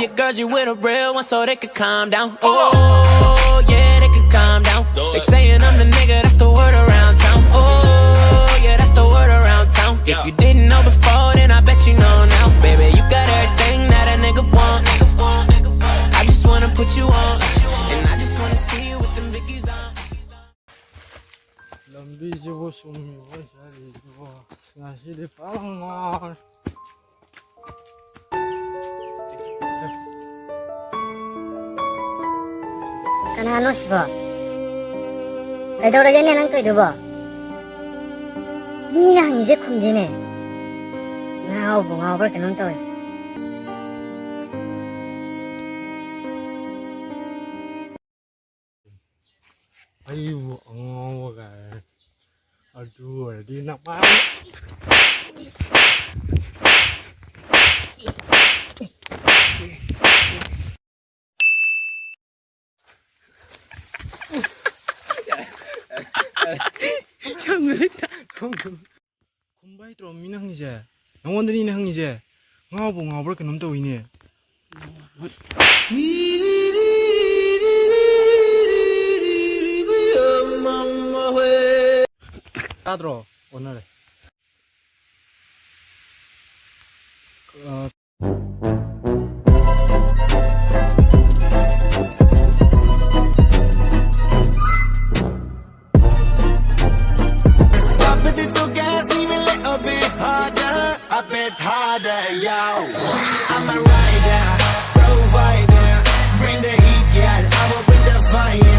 Your girls, you with a real one so they could calm down. Oh, yeah, they could calm down. They saying I'm the nigga, that's the word around town. Oh, yeah, that's the word around town. If you didn't know before, then I bet you know now. Baby, you got everything that a nigga want. I just wanna put you on, and I just wanna see you with them biggies on. lambi지고 숨이고 자리지고 스나시리 빠랑말 Kanano si Bo? Kaya daw rin yan ang toy ba? Ni na hangi kum din eh. Ngao bo ngao bal kanong toy. 아이고 엉엉어가 아주 어디나 말 콤바이트로 민항 이제 영원들이 있는 항 이제 ngao bol cái nấm tồi nè 따들어 오늘에 a bit harder, yo. I'm a rider, provider. Bring the heat, girl. I will bring the fire.